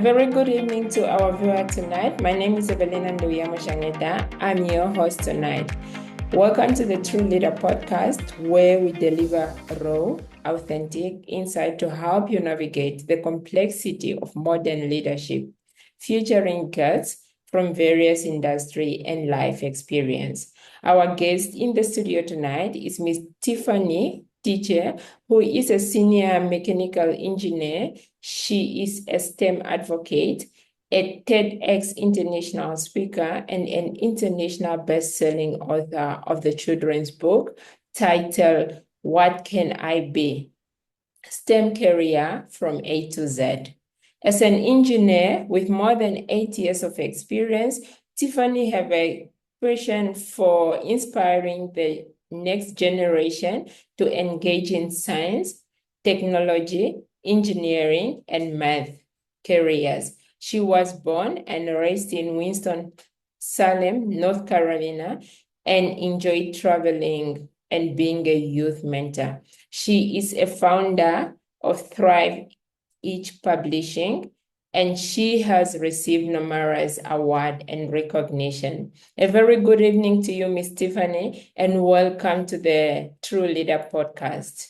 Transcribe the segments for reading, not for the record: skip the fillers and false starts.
very good evening to our viewer tonight. My name is Evelina Nduyamashangeda. I'm your host tonight. Welcome to the True Leader podcast, where we deliver raw, authentic insight to help you navigate the complexity of modern leadership, featuring guests from various industry and life experience. Our guest in the studio tonight is Miss Tiffani Teachey, who is a senior mechanical engineer. She is a STEM advocate, a TEDx international speaker, and an international best-selling author of the children's book titled What Can I Be? STEM Career from A to Z. As an engineer with more than 8 years of experience, Tiffani have a passion for inspiring the next generation to engage in science, technology, engineering, and math careers. She was born and raised in Winston-Salem, North Carolina, and enjoyed traveling and being a youth mentor. She is a founder of Thrive Each Publishing, and she has received numerous awards and recognition. A very good evening to you, Miss Tiffani, and welcome to the True Leader podcast.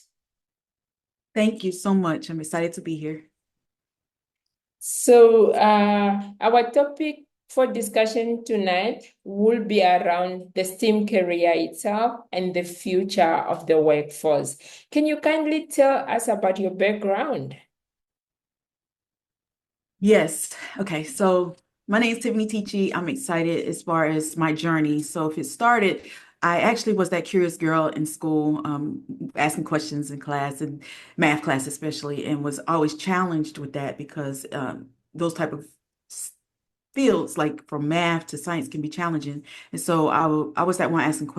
Thank you so much. I'm excited to be here. So our topic for discussion tonight will be around the STEM career itself and the future of the workforce. Can you kindly tell us about your background? Yes. Okay. So my name is Tiffani Teachey. I'm excited as far as my journey. So if it started, I actually was that curious girl in school, asking questions in class and math class especially, and was always challenged with that because those type of fields, like from math to science, can be challenging. And so I was that one asking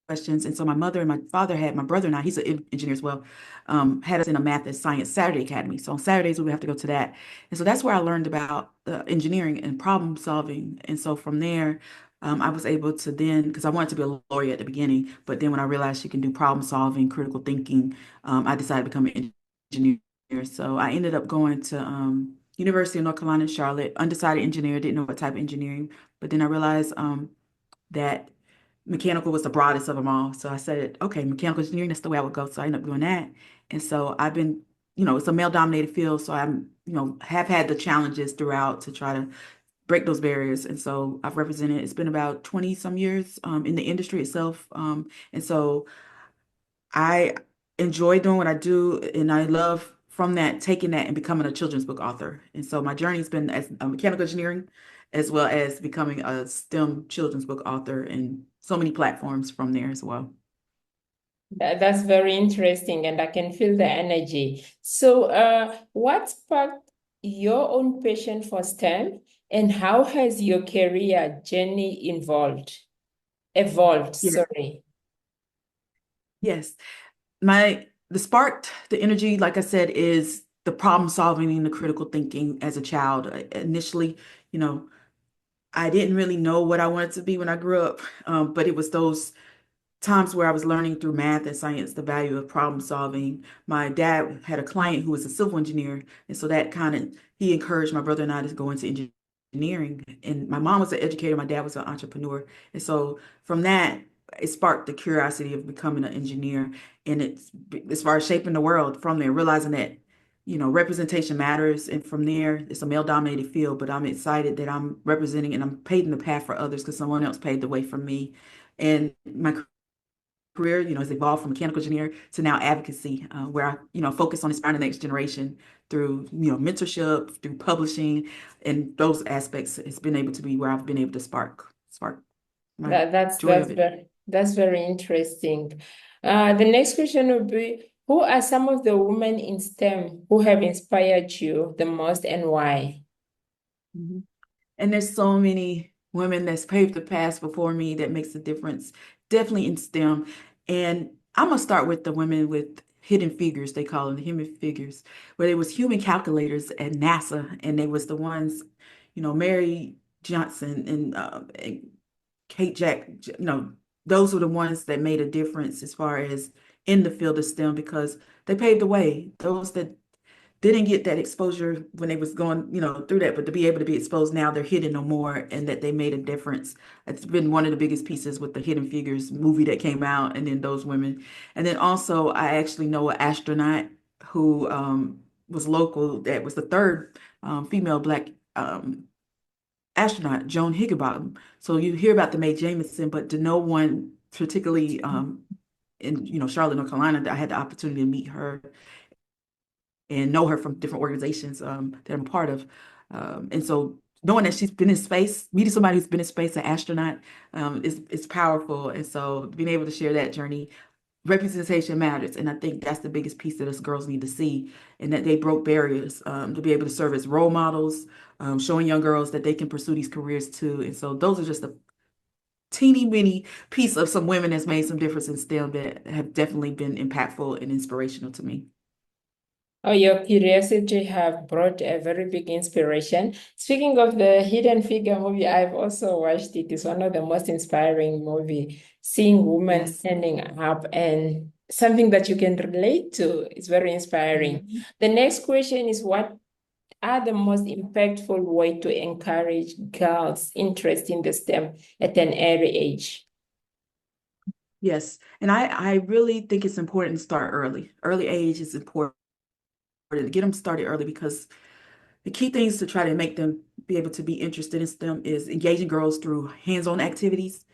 questions. And so my mother and my father had my brother and I, he's an engineer as well, had us in a math and science Saturday academy. So on Saturdays, we would have to go to that. And so that's where I learned about engineering and problem solving. And so from there, I was able to then, because I wanted to be a lawyer at the beginning, but then when I realized you can do problem solving, critical thinking, I decided to become an engineer. So I ended up going to University of North Carolina in Charlotte, undecided engineer, didn't know what type of engineering, but then I realized that mechanical was the broadest of them all. So I said, okay, mechanical engineering, that's the way I would go. So I ended up doing that. And so I've been, it's a male dominated field. So I'm, have had the challenges throughout to try to break those barriers. And so I've represented, it's been about 20 some years in the industry itself. And so I enjoy doing what I do. And I love from that, taking that and becoming a children's book author. And so my journey's been as a mechanical engineering, as well as becoming a STEM children's book author and so many platforms from there as well. That's very interesting, and I can feel the energy. So what sparked your own passion for STEM, and how has your career journey evolved, Yeah. sorry. Yes. The spark, the energy, like I said, is the problem solving and the critical thinking as a child. Initially, I didn't really know what I wanted to be when I grew up, but it was those times where I was learning through math and science the value of problem solving. My dad had a client who was a civil engineer, and so that he encouraged my brother and I to go into engineering. And my mom was an educator, my dad was an entrepreneur, and so from that, it sparked the curiosity of becoming an engineer. And it's as far as shaping the world from there, realizing that representation matters. And from there, it's a male dominated field, but I'm excited that I'm representing and I'm paving the path for others because someone else paved the way for me. And my career, has evolved from mechanical engineer to now advocacy, where I, focus on inspiring the next generation through, mentorship, through publishing, and those aspects. It's been able to be where I've been able to spark my joy of it. That's very interesting. The next question would be, who are some of the women in STEM who have inspired you the most, and why? Mhm. And there's so many women that's paved the path before me that makes a difference, definitely in STEM. And I'm gonna start with the women with hidden figures, they call them the human figures, where they was human calculators at NASA, and they was the ones, Mary Johnson and Kate Jack, those were the ones that made a difference as far as in the field of STEM because they paved the way. Those didn't get that exposure when they was going, through that, but to be able to be exposed now, they're hidden no more, and that they made a difference. It's been one of the biggest pieces with the Hidden Figures movie that came out, and then those women. And then also, I actually know an astronaut who was local, that was the third female Black astronaut, Joan Higginbottom. So you hear about the Mae Jemison, but to know one particularly in Charlotte, North Carolina, I had the opportunity to meet her and know her from different organizations that I'm a part of. And so knowing that she's been in space, meeting somebody who's been in space, an astronaut, is powerful. And so being able to share that journey, representation matters. And I think that's the biggest piece that us girls need to see, and that they broke barriers to be able to serve as role models, showing young girls that they can pursue these careers too. And so those are just a teeny weeny piece of some women that's made some difference in STEM that have definitely been impactful and inspirational to me. Oh, your curiosity have brought a very big inspiration. Speaking of the Hidden Figure movie, I've also watched it. It's one of the most inspiring movie. Seeing women Yes. standing up and something that you can relate to is very inspiring. Mm-hmm. The next question is, what are the most impactful way to encourage girls' interest in the STEM at an early age? Yes. And I really think it's important to start early. Early age is important to get them started early, because the key things to try to make them be able to be interested in STEM is engaging girls through hands-on activities,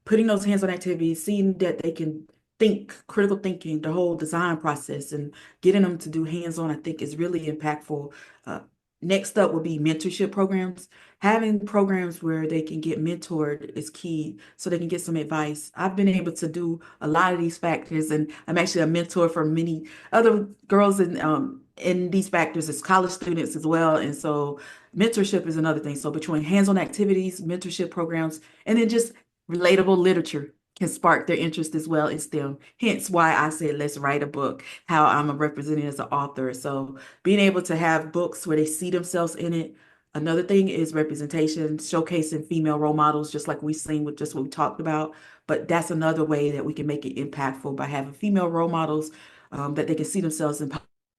putting those hands-on activities, seeing that they can think, critical thinking, the whole design process, and getting them to do hands-on, I think is really impactful. Uh, Next up would be mentorship programs. Having programs where they can get mentored is key, so they can get some advice. I've been able to do a lot of these factors, and I'm actually a mentor for many other girls in these factors as college students as well. And so mentorship is another thing. So between hands-on activities, mentorship programs, and then just relatable literature can spark their interest as well in STEM. Hence why I said, let's write a book, how I'm a representing as an author. So being able to have books where they see themselves in it. Another thing is representation, showcasing female role models, just like we've seen with just what we talked about. But that's another way that we can make it impactful, by having female role models that they can see themselves in,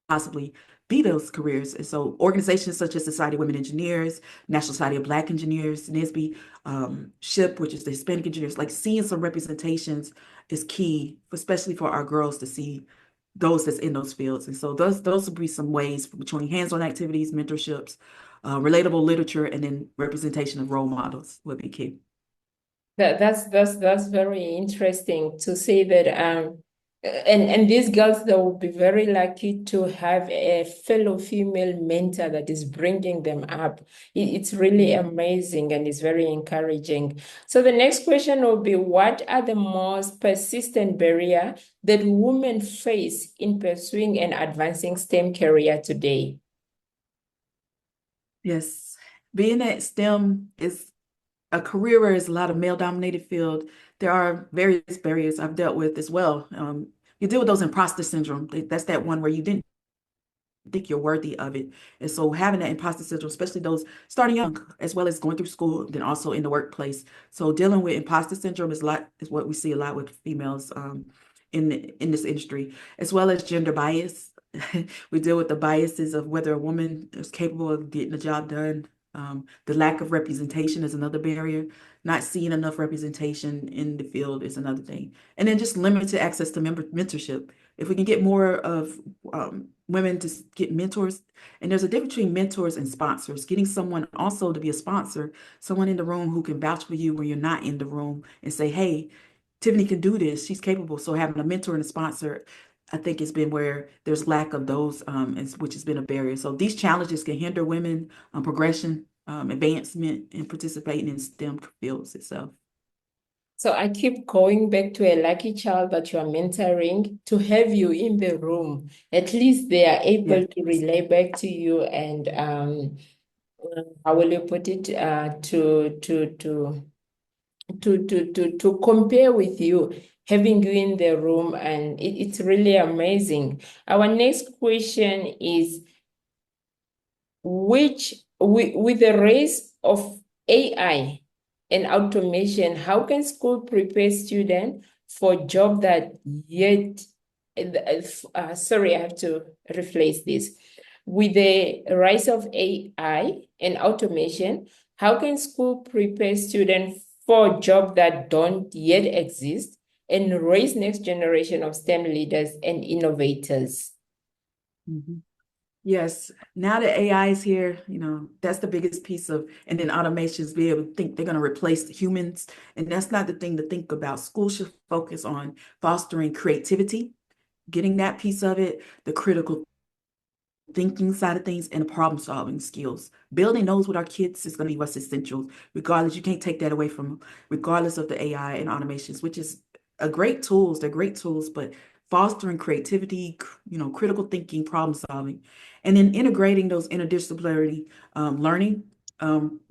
possibly be those careers. And so organizations such as Society of Women Engineers, National Society of Black Engineers, NSBE, SHIP, which is the Hispanic engineers, like seeing some representations is key, especially for our girls to see those that's in those fields. And so those would be some ways between hands-on activities, mentorships, relatable literature, and then representation of role models would be key. That's very interesting to say that and these girls, they will be very lucky to have a fellow female mentor that is bringing them up. It's really amazing and it's very encouraging. So the next question will be, what are the most persistent barrier that women face in pursuing and advancing STEM career today? Yes, being that STEM is a career where it's a lot of male-dominated field, there are various barriers I've dealt with as well. You deal with those imposter syndrome. That's that one where you didn't think you're worthy of it. And so having that imposter syndrome, especially those starting young, as well as going through school, then also in the workplace. So dealing with imposter syndrome is what we see a lot with females in this industry, as well as gender bias. We deal with the biases of whether a woman is capable of getting the job done. The lack of representation is another barrier. Not seeing enough representation in the field is another thing. And then just limited access to mentorship. If we can get more of women to get mentors, and there's a difference between mentors and sponsors. Getting someone also to be a sponsor, someone in the room who can vouch for you when you're not in the room and say, hey, Tiffani can do this. She's capable. So having a mentor and a sponsor, I think, has been where there's lack of those, which has been a barrier. So these challenges can hinder women progression, advancement, and participating in STEM fields itself. So I keep going back to a lucky child that you are mentoring, to have you in the room. At least they are able Yes. to relay back to you and how will you put it, to compare with you, having you in the room, and it's really amazing. Our next question is, with the rise of AI and automation, how can school prepare students for job that yet, sorry, I have to rephrase this. With the rise of AI and automation, how can school prepare students for jobs that don't yet exist and raise next generation of STEM leaders and innovators? Mhm. Yes, now that AI is here, that's the biggest piece of, and then automations be able to think they're going to replace the humans. And that's not the thing to think about. Schools should focus on fostering creativity, getting that piece of it, the critical thinking side of things, and the problem solving skills. Building those with our kids is going to be what's essential, regardless. You can't take that away from them, regardless of the AI and automations, which is a great tools. They're great tools, but fostering creativity, critical thinking, problem solving, and then integrating those interdisciplinary learning,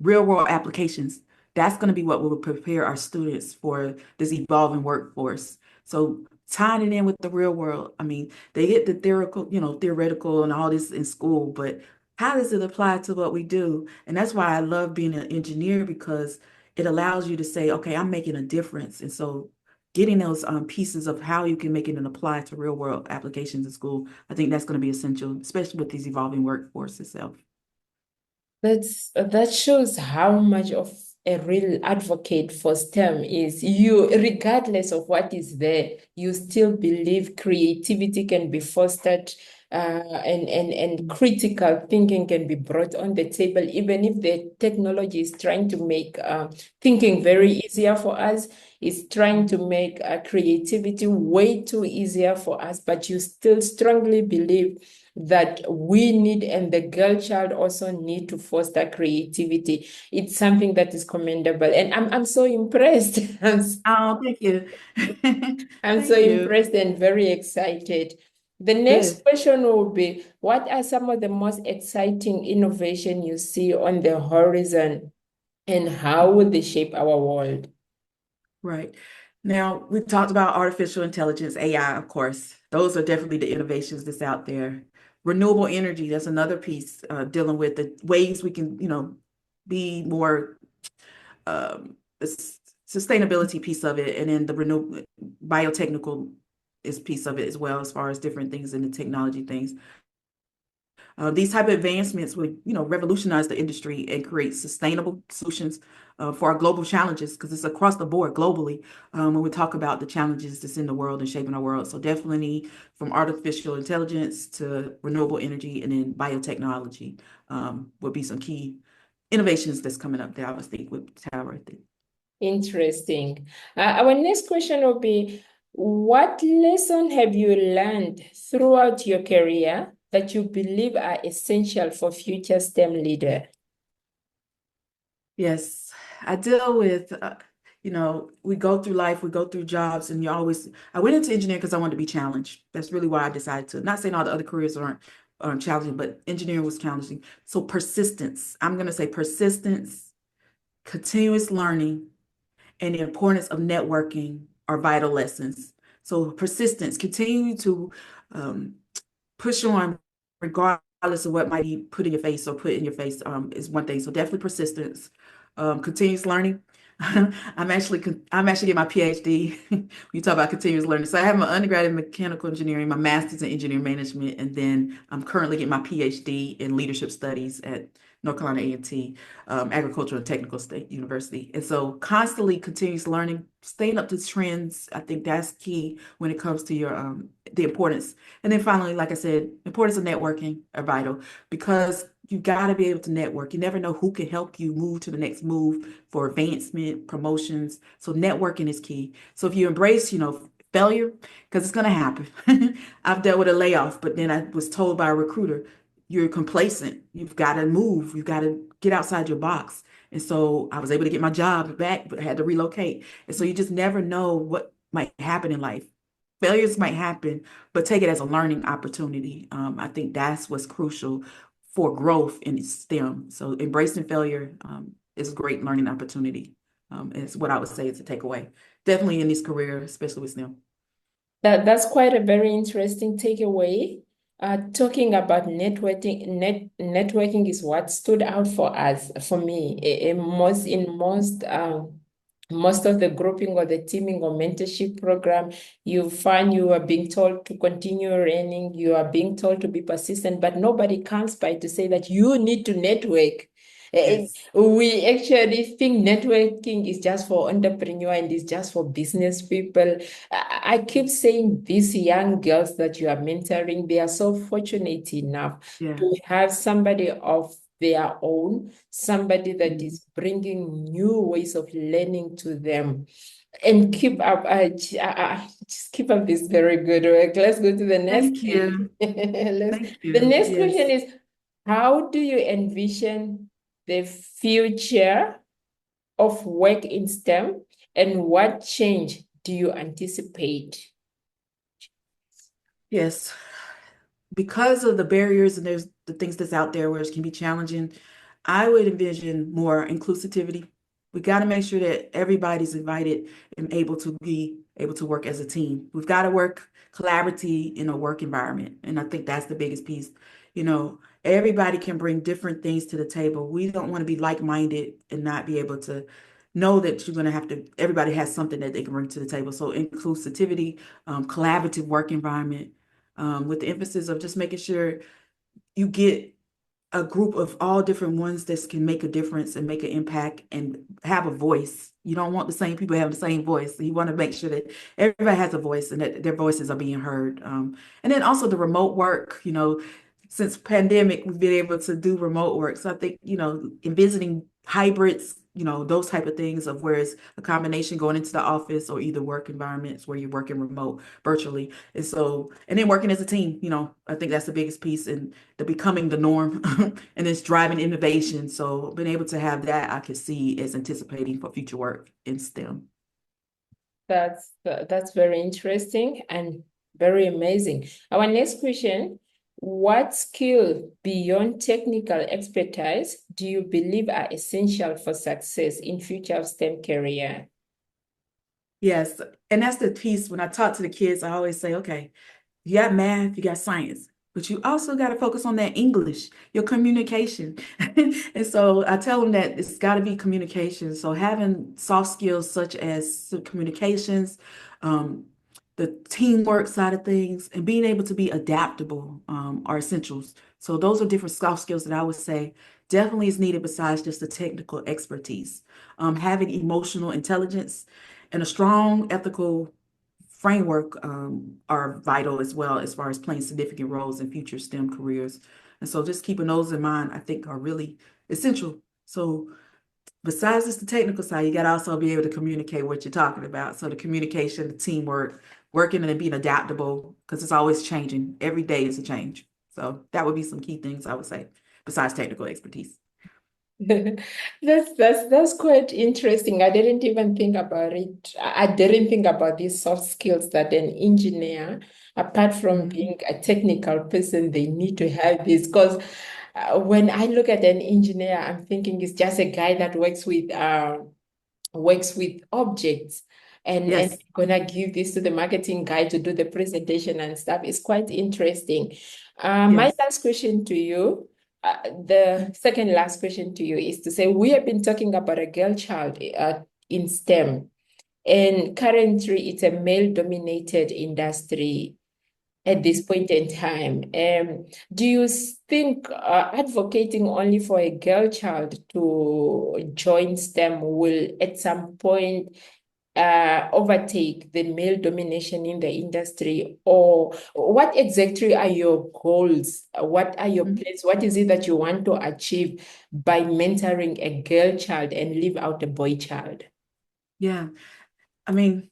real world applications. That's going to be what will prepare our students for this evolving workforce. So tying it in with the real world, I mean, they get the theoretical and all this in school, but how does it apply to what we do? And that's why I love being an engineer, because it allows you to say, okay, I'm making a difference. And so getting those pieces of how you can make it and apply to real world applications in school, I think that's going to be essential, especially with these evolving workforce itself. That shows how much of a real advocate for STEM is. You, regardless of what is there, you still believe creativity can be fostered, and critical thinking can be brought on the table, even if the technology is trying to make thinking very easier for us, it's trying to make creativity way too easier for us, but you still strongly believe that we need, and the girl child also need, to foster creativity. It's something that is commendable, and I'm so impressed. Oh, thank you. I'm so Thank you. impressed and very excited. The next Good. question will be, what are some of the most exciting innovation you see on the horizon, and how will they shape our world? Right. Now, we talked about artificial intelligence, AI, of course. Those are definitely the innovations that's out there. Renewable energy, that's another piece dealing with the ways we can, be more sustainability piece of it, and then the renewable biotechnical is piece of it as well, as far as different things in the technology things. These type of advancements would, revolutionize the industry and create sustainable solutions for our global challenges, because it's across the board globally when we talk about the challenges that's in the world and shaping our world. So definitely from artificial intelligence to renewable energy and then biotechnology would be some key innovations that's coming up there, I was thinking with Tower. Interesting. Our next question will be, what lesson have you learned throughout your career that you believe are essential for future STEM leader? Yes, I deal with, we go through life, we go through jobs, and I went into engineering because I wanted to be challenged. That's really why I decided to. Not saying all the other careers aren't challenging, but engineering was challenging. So persistence, I'm going to say persistence, continuous learning, and the importance of networking are vital lessons. So persistence, continue to um, push on regardless of what might be put in your face or put in your face is one thing. So definitely persistence, continuous learning. I'm actually getting my PhD. You talk about continuous learning. So I have my undergrad in mechanical engineering, my master's in engineering management, and then I'm currently getting my PhD in leadership studies at North Carolina A&T, Agricultural and Technical State University. And so constantly continuous learning, staying up to trends, I think that's key when it comes to your the importance. And then finally, like I said, importance of networking are vital, because you got to be able to network. You never know who can help you move to the next move for advancement, promotions. So networking is key. So if you embrace, failure, because it's going to happen. I've dealt with a layoff, but then I was told by a recruiter, you're complacent. You've got to move. You've got to get outside your box. And so I was able to get my job back, but I had to relocate. And so you just never know what might happen in life. Failures might happen, but take it as a learning opportunity. I think that's what's crucial for growth in STEM. So embracing failure is a great learning opportunity. Is what I would say is a takeaway. Definitely in this career, especially with STEM. That's quite a very interesting takeaway. Talking about networking is what stood out for us, for me, in most most of the grouping or the teaming or mentorship program, you find you are being told to continue learning, you are being told to be persistent, but nobody comes by to say that you need to network. Yes. We actually think networking is just for entrepreneur and is just for business people. I keep saying these young girls that you are mentoring, they are so fortunate enough Yeah. to have somebody of their own, somebody that Mhm. is bringing new ways of learning to them. And keep up, just keep up this very good work. Let's go to the next Thank question. you. Thank The you. next question Yes. is, how do you envision the future of work in STEM, and what change do you anticipate? Yes. Because of the barriers and there's the things that's out there where it can be challenging, I would envision more inclusivity. We got to make sure that everybody's invited and able to be able to work as a team. We've got to work collaboratively in a work environment. And I think that's the biggest piece. Everybody can bring different things to the table. We don't want to be like-minded and not be able to know that you're going to have to, everybody has something that they can bring to the table. So inclusivity, collaborative work environment, with the emphasis of just making sure you get a group of all different ones that can make a difference and make an impact and have a voice. You don't want the same people having the same voice. You want to make sure that everybody has a voice and that their voices are being heard. And then also the remote work, since pandemic, we've been able to do remote work. So I think, in visiting hybrids, those type of things of where it's a combination going into the office or either work environments where you're working remote virtually. And then working as a team, I think that's the biggest piece in the becoming the norm and it's driving innovation. So being able to have that, I could see as anticipating for future work in STEM. That's very interesting and very amazing. Our next question, what skill beyond technical expertise do you believe are essential for success in future STEM career? Yes. And that's the piece when I talk to the kids, I always say, okay, you got math, you got science, but you also got to focus on that English, your communication. And so I tell them that it's got to be communication. So having soft skills such as communications, um, the teamwork side of things, and being able to be adaptable are essentials. So those are different soft skills that I would say definitely is needed besides just the technical expertise. Having emotional intelligence and a strong ethical framework are vital as well as far as playing significant roles in future STEM careers. And so just keeping those in mind, I think are really essential. So besides just the technical side, you got to also be able to communicate what you're talking about. So the communication, the teamwork, working and then being adaptable because it's always changing. Every day is a change. So that would be some key things I would say besides technical expertise. That's quite interesting. I didn't even think about it. I didn't think about these soft skills that an engineer, apart from Mhm. being a technical person, they need to have this. Because when I look at an engineer, I'm thinking it's just a guy that works with objects and Yes. gonna give this to the marketing guy to do the presentation and stuff. It's quite interesting. My Yes. last question to you, the second last question to you is to say we have been talking about a girl child in STEM, and currently it's a male-dominated industry at this point in time. Do you think advocating only for a girl child to join STEM will at some point overtake the male domination in the industry? Or what exactly are your goals? What are your Mhm. plans? What is it that you want to achieve by mentoring a girl child and leave out a boy child? Yeah. I mean,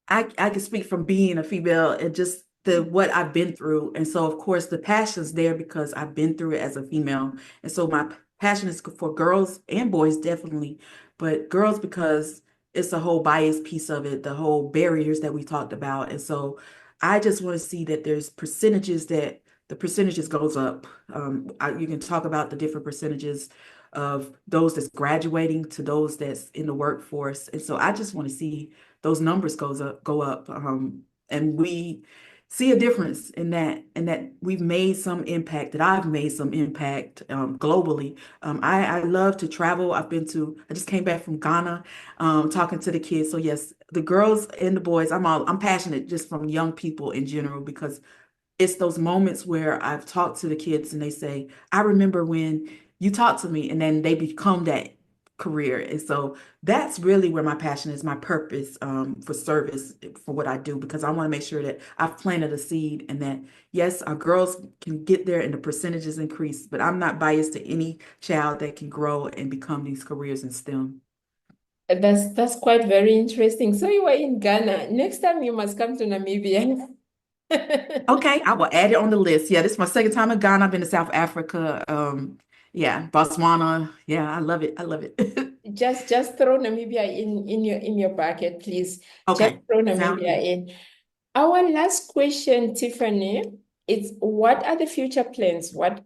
I can speak from being a female and just the what I've been through. And so of course the passion's there because I've been through it as a female. And so my passion is for girls and boys definitely, but girls because it's a whole bias piece of it, the whole barriers that we talked about. And so I just want to see that there's percentages that the percentages goes up. You can talk about the different percentages of those that's graduating to those that's in the workforce. And so I just want to see those numbers go up. And we see a difference in that we've made some impact, that I've made some impact globally. I love to travel. I just came back from Ghana, talking to the kids. So yes, the girls and the boys, I'm passionate just from young people in general because it's those moments where I've talked to the kids and they say, I remember when you talked to me, and then they become that career. And so that's really where my passion is, my purpose for service for what I do, because I want to make sure that I've planted a seed and that, yes, our girls can get there and the percentages increase, but I'm not biased to any child that can grow and become these careers in STEM. That's quite very interesting. So you were in Ghana. Next time you must come to Namibia. Okay, I will add it on the list. Yeah, this is my second time in Ghana. I've been to South Africa. Yeah, Botswana. Yeah, I love it. I love it. Just throw Namibia in your bucket, please. Just Okay, throw sound Namibia good. in. Our last question, Tiffani, is what are the future plans? What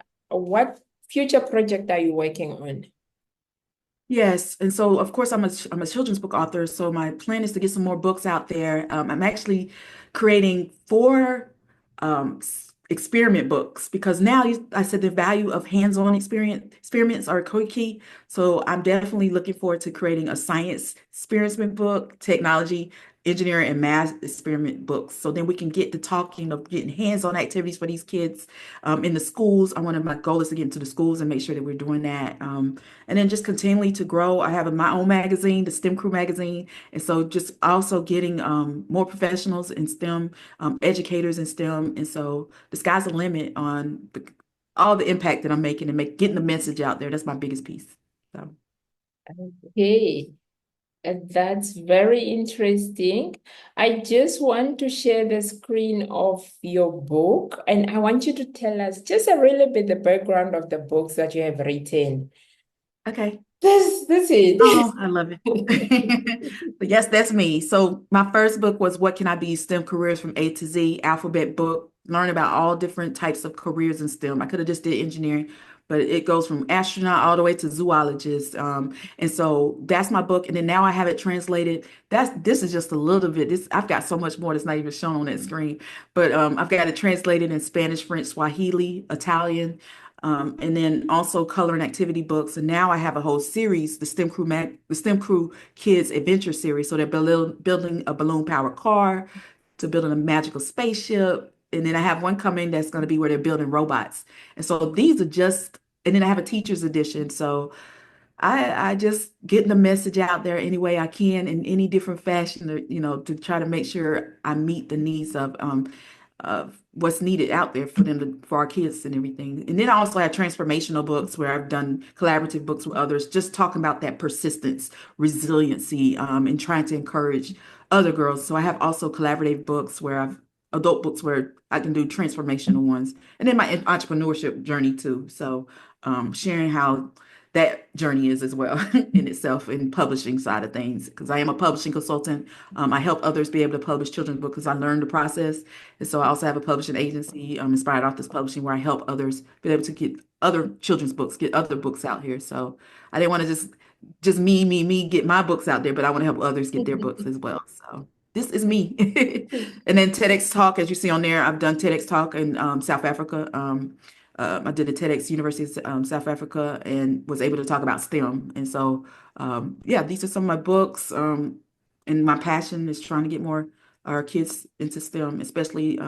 future project are you working on? Yes, and so of course I'm a children's book author, so my plan is to get some more books out there. I'm actually creating four experiment books because now I said the value of hands-on experiments are key. So I'm definitely looking forward to creating a science experiment book, technology, engineering, and math experiment books. So then we can get to talking of getting hands-on activities for these kids in the schools. My goal is to get into the schools and make sure that we're doing that. And then just continually to grow. I have my own magazine, the STEM Crew magazine. And so just also getting more professionals in STEM, educators in STEM. And so the sky's the limit on all the impact that I'm making and getting the message out there. That's my biggest piece. So. Okay. That's very interesting. I just want to share the screen of your book, and I want you to tell us just a little bit the background of the books that you have written. Okay. That's it. Oh, I love it. But yes, that's me. So my first book was What Can I Be? STEM Careers from A to Z, alphabet book. Learn about all different types of careers in STEM. I could have just did engineering, but it goes from astronaut all the way to zoologist. And so that's my book. And then now I have it translated. This is just a little bit. This I've got so much more that's not even shown on that screen. But I've got it translated in Spanish, French, Swahili, Italian. And then also color and activity books. And now I have a whole series, the STEM Crew Kids Adventure Series. So they're building a balloon powered car to building a magical spaceship. And then I have one coming that's going to be where they're building robots. And so these are just, and then I have a teacher's edition. So I just getting the message out there any way I can in any different fashion, to try to make sure I meet the needs of what's needed out there for our kids and everything. And then I also have transformational books where I've done collaborative books with others, just talking about that persistence, resiliency, and trying to encourage other girls. So I have also collaborative books adult books where I can do transformational ones, and then my entrepreneurship journey too. So sharing how that journey is as well in itself in publishing side of things because I am a publishing consultant. I help others be able to publish children's books because I learned the process. And so I also have a publishing agency, Inspired Authors Publishing, where I help others be able to get other children's books, get other books out here. So I didn't want to just me get my books out there, but I want to help others get their books as well. So this is me. And then TEDx Talk, as you see on there, I've done TEDx Talk in South Africa. I did a TEDx University of South Africa and was able to talk about STEM. And so, yeah, these are some of my books. And my passion is trying to get more our kids into STEM, especially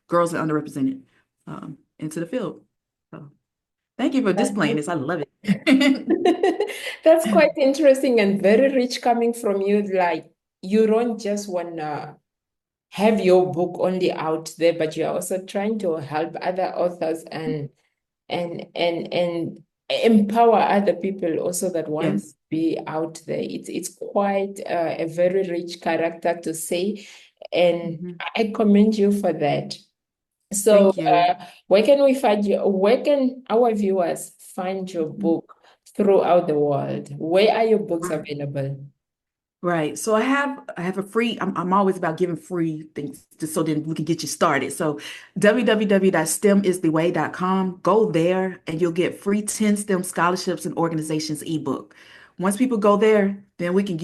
girls and underrepresented into the field. So, thank you for displaying this. I love it. That's quite interesting and very rich coming from you. Like, you don't just want to have your book only out there, but you're also trying to help other authors and empower other people also that want to Yes. be out there. It's quite a very rich character to say, and Mhm. I commend you for that. So, Thank you. where can we find you? Where can our viewers find your Mhm. book throughout the world? Where are your books available? Right. So I have a free, I'm always about giving free things just so then we can get you started. So www.stemistheway.com, go there and you'll get free 10 STEM scholarships and organizations ebook. once people go there, then I can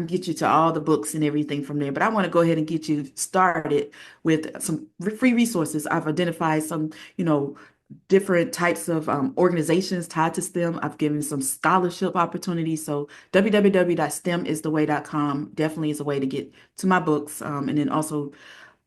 get you to all the books and everything from there. But I want to go ahead and get you started with some free resources. I've identified some, different types of organizations tied to STEM. I've given some scholarship opportunities. So www.stemistheway.com definitely is a way to get to my books. And then also,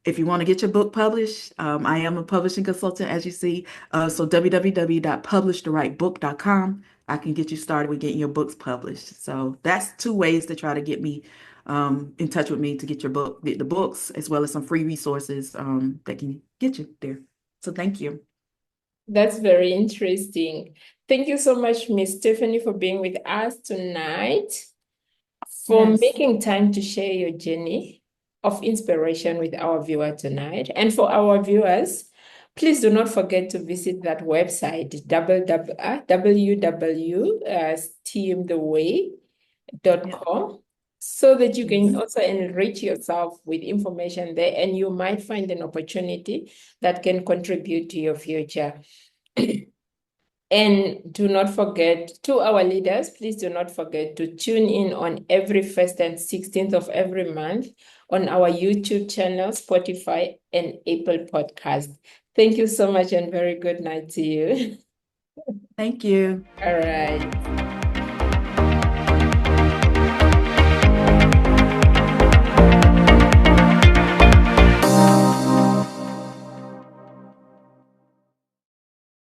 if you want to get your book published, I am a publishing consultant, as you see. So www.publishtherightbook.com. I can get you started with getting your books published. So that's two ways to try to get me in touch with me to get get the books, as well as some free resources that can get you there. So thank you. That's very interesting. Thank you so much, Miss Tiffany, for being with us tonight, for Yes. making time to share your journey of inspiration with our viewer tonight. And for our viewers, please do not forget to visit that website, www.steamtheway.com, so that you can also enrich yourself with information there, and you might find an opportunity that can contribute to your future. And do not forget, to our leaders, please do not forget to tune in on every 1st and 16th of every month on our YouTube channel, Spotify, and Apple Podcast. Thank you so much and very good night to you. Thank you. All right.